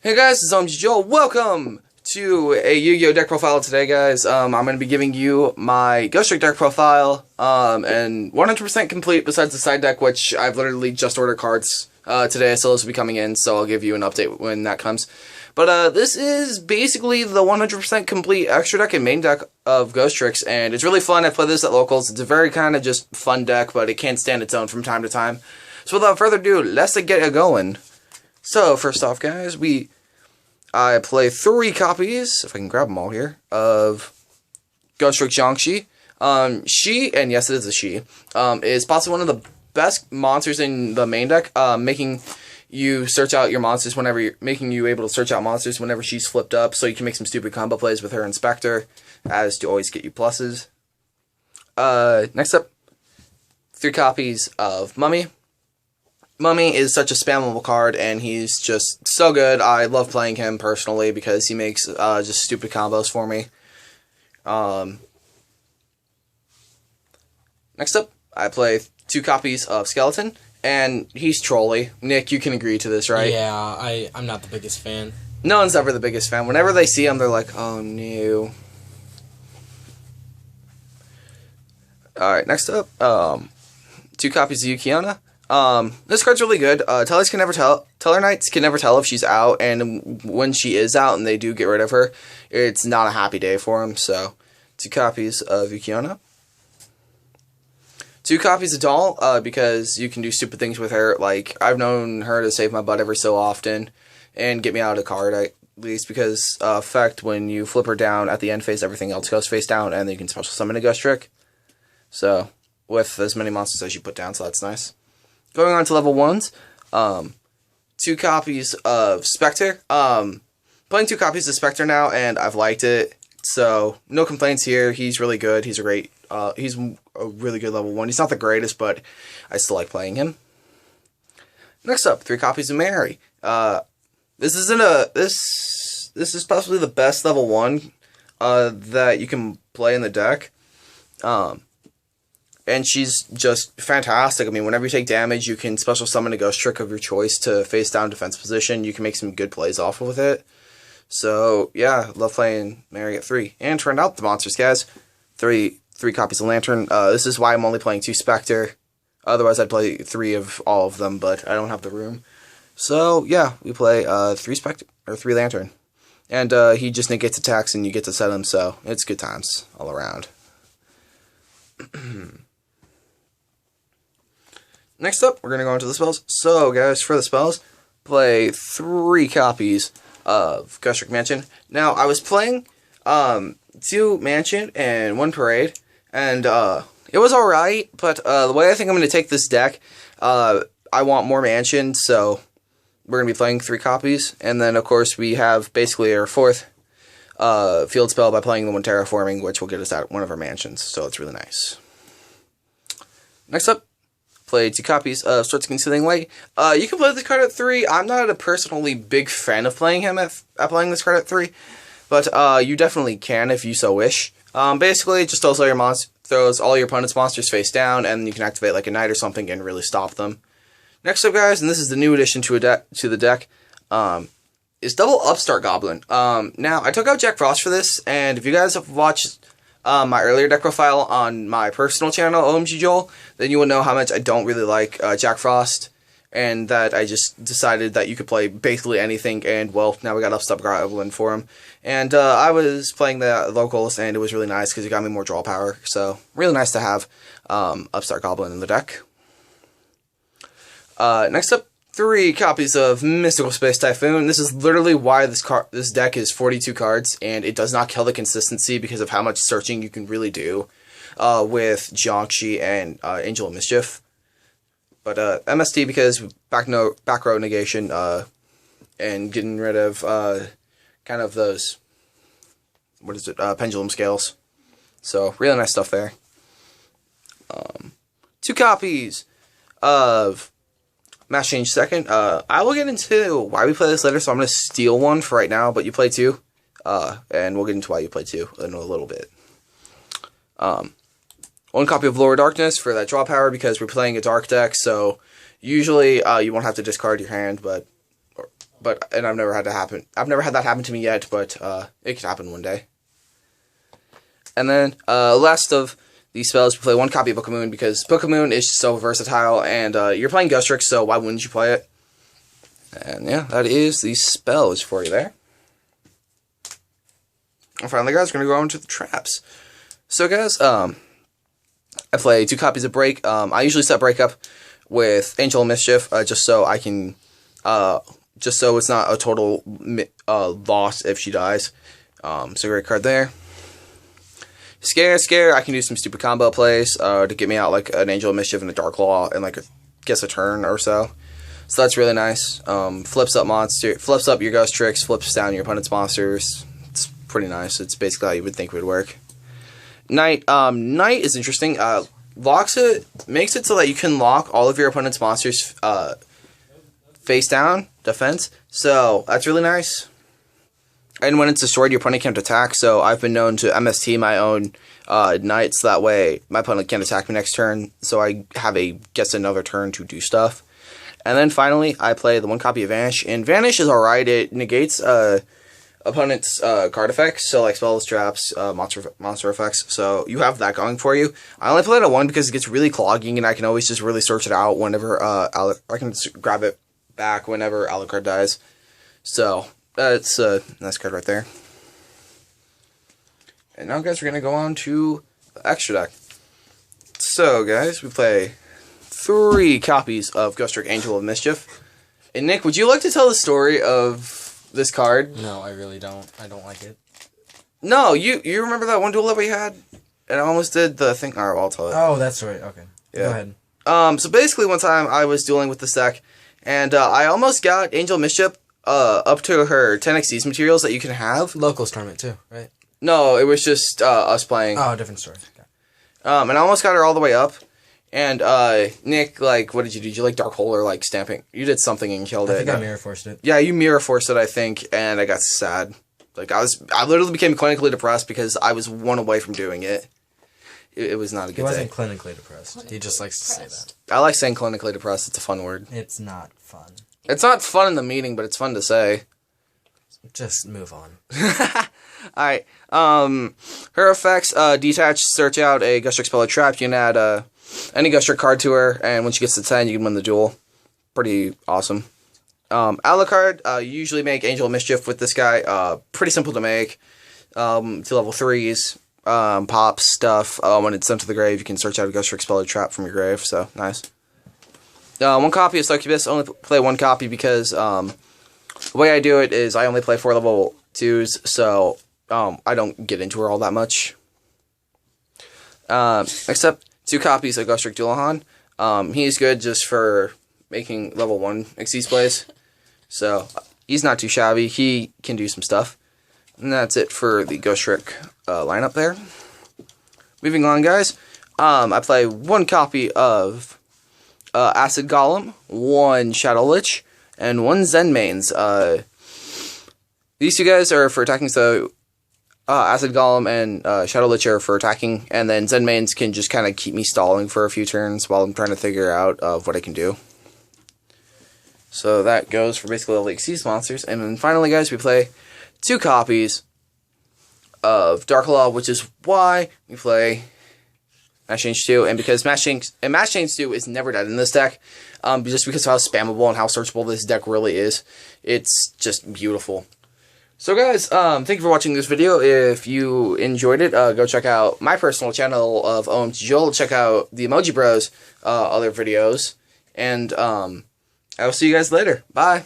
Hey guys, it's Joel. Welcome to a Yu-Gi-Oh! Deck profile today, guys. I'm going to be giving you my Ghostrick deck profile, and 100% complete besides the side deck, which I've literally just ordered cards today, so this will be coming in, so I'll give you an update when that comes. But this is basically the 100% complete extra deck and main deck of Ghostricks, and it's really fun. I play this at locals. It's a very kind of just fun deck, but it can stand its own from time to time. So without further ado, let's get it going. So, first off, guys, I play 3 copies, if I can grab them all here, of Ghostrick Jiangxi. She, and yes, it is a she, is possibly one of the best monsters in the main deck, making you search out your monsters making you able to search out monsters whenever she's flipped up, so you can make some stupid combo plays with her Inspector, as to always get you pluses. Next up, 3 copies of Mummy. Mummy is such a spammable card, and he's just so good. I love playing him personally because he makes just stupid combos for me. Next up, I play 2 copies of Skeleton, and he's trolly. Nick, you can agree to this, right? Yeah, I'm not the biggest fan. No one's ever the biggest fan. Whenever they see him, they're like, oh no. Alright, next up, 2 copies of Yukiona. This card's really good. Teller Knights can never tell if she's out, and when she is out and they do get rid of her, it's not a happy day for them, so 2 copies of Yukiona. 2 copies of Doll, because you can do stupid things with her. Like, I've known her to save my butt every so often, and get me out of a card, at least, because, effect, when you flip her down at the end phase, everything else goes face down, and then you can special summon a Ghostrick. So, with as many monsters as you put down, so that's nice. Going on to level 1s, 2 copies of Spectre. Playing 2 copies of Spectre now, and I've liked it, so no complaints here. He's really good. He's he's a really good level 1. He's not the greatest, but I still like playing him. Next up, 3 copies of Mary. This is possibly the best level 1 that you can play in the deck. And she's just fantastic. I mean, whenever you take damage, you can special summon a Ghostrick of your choice to face down defense position. You can make some good plays off with it. So, yeah, love playing Mary at 3. And turned out the monsters, guys. 3 copies of Lantern. This is why I'm only playing 2 Spectre. Otherwise, I'd play 3 of all of them, but I don't have the room. So, yeah, we play 3 Spectre, or 3 Lantern. And he just negates attacks, and you get to set him, so it's good times all around. Next up, we're going to go into the spells. So, guys, for the spells, play 3 copies of Ghostrick Mansion. Now, I was playing 2 Mansion and 1 Parade, and it was alright, but the way I think I'm going to take this deck, I want more Mansion, so we're going to be playing 3 copies. And then, of course, we have basically our 4th field spell by playing the 1 Terraforming, which will get us out one of our Mansions, so it's really nice. Next up, play 2 copies of Swords Concealing Light. You can play this card at 3. I'm not a personally big fan of playing him at playing this card at 3, but you definitely can if you so wish. Basically, it just throws all your opponent's monsters face down, and you can activate like a Knight or something and really stop them. Next up, guys, and this is the new addition to the deck, is Double Upstart Goblin. Now, I took out Jack Frost for this, and if you guys have watched my earlier deck profile on my personal channel, OMG Joel, then you will know how much I don't really like Jack Frost, and that I just decided that you could play basically anything, and, well, now we got Upstart Goblin for him. And I was playing the locals, and it was really nice because it got me more draw power, so really nice to have Upstart Goblin in the deck. Next up, 3 copies of Mystical Space Typhoon. This is literally why this deck is 42 cards, and it does not kill the consistency because of how much searching you can really do with Jiangxi and Angel of Mischief. But MST because back row negation and getting rid of kind of those, pendulum scales. So really nice stuff there. 2 copies of Mass Change Second. I will get into why we play this later, so I'm going to steal one for right now, but you play 2. And we'll get into why you play 2 in a little bit. 1 copy of Lower Darkness for that draw power, because we're playing a dark deck, so usually you won't have to discard your hand, but and I've never had that happen. I've never had that happen to me yet, but it could happen one day. And then last of these spells, we play one copy of Book of Moon because Book of Moon is just so versatile, and you're playing Ghostrick, so why wouldn't you play it? And yeah, that is these spells for you there. And finally, guys, we're going to go on to the traps. So, guys, I play 2 copies of Break. I usually set Break up with Angel of Mischief, just so I can, just so it's not a total loss if she dies. So, great card there. Scare, I can do some stupid combo plays to get me out like an Angel of Mischief and a Dark Claw in like a turn or so. So that's really nice. Flips up your Ghostricks, flips down your opponent's monsters. It's pretty nice. It's basically how you would think it would work. Knight is interesting. Locks it, makes it so that you can lock all of your opponent's monsters face down defense. So that's really nice. And when it's destroyed, your opponent can't attack. So I've been known to MST my own knights. That way, my opponent can't attack me next turn. So I have another turn to do stuff. And then finally, I play the 1 copy of Vanish. And Vanish is alright. It negates opponent's card effects. So like spells, traps, monster effects. So you have that going for you. I only play it at 1 because it gets really clogging, and I can always just really search it out whenever I can just grab it back whenever Alucard dies. So that's a nice card right there. And now, guys, we're going to go on to the extra deck. So, guys, we play 3 copies of Ghostrick Angel of Mischief. And, Nick, would you like to tell the story of this card? No, I really don't. I don't like it. No, you remember that one duel that we had? And I almost did the thing. Alright, well, I'll tell it. Oh, that's right. Okay. Yeah. Go ahead. So basically, one time I was dueling with this deck, and I almost got Angel of Mischief up to her 10xyz materials that you can have. Locals tournament, too, right? No, it was just us playing. Oh, different story. Okay. And I almost got her all the way up. And Nick, like, what did you do? Did you like Dark Hole or like stamping? You did something and killed it. I think I mirror forced it. Yeah, you mirror forced it, I think, and I got sad. Like I literally became clinically depressed because I was 1 away from doing it. It was not a good day. He wasn't clinically depressed. He just likes to say that. I like saying clinically depressed. It's a fun word. It's not fun. It's not fun in the meeting, but it's fun to say. Just move on. Alright. Her effects, detach, search out a Ghostrick spell or trap. You can add any Ghostrick card to her, and when she gets to 10, you can win the duel. Pretty awesome. Alucard, you usually make Angel of Mischief with this guy. Pretty simple to make. 2 level 3s. Pops stuff. When it's sent to the grave, you can search out a Ghostrick spell or trap from your grave, so nice. 1 copy of Succubus. Only play 1 copy because the way I do it is I only play 4 level 2s, so I don't get into her all that much. Except 2 copies of Ghostrick Dualahan. He's good just for making level 1 Xyz plays. So he's not too shabby. He can do some stuff. And that's it for the Ghostrick lineup there. Moving on, guys. I play 1 copy of Acid Golem, 1 Shadow Lich, and 1 Zen Mains. These 2 guys are for attacking, so Acid Golem and Shadow Lich are for attacking, and then Zen Mains can just kind of keep me stalling for a few turns while I'm trying to figure out what I can do. So that goes for basically all the Xyz monsters. And then finally, guys, we play 2 copies of Dark Law, which is why we play Mass Change 2, and because Mass Change 2 is never dead in this deck, just because of how spammable and how searchable this deck really is. It's just beautiful. So guys, thank you for watching this video. If you enjoyed it, go check out my personal channel of OMG Joel, check out the Emoji Bros other videos, and I will see you guys later. Bye!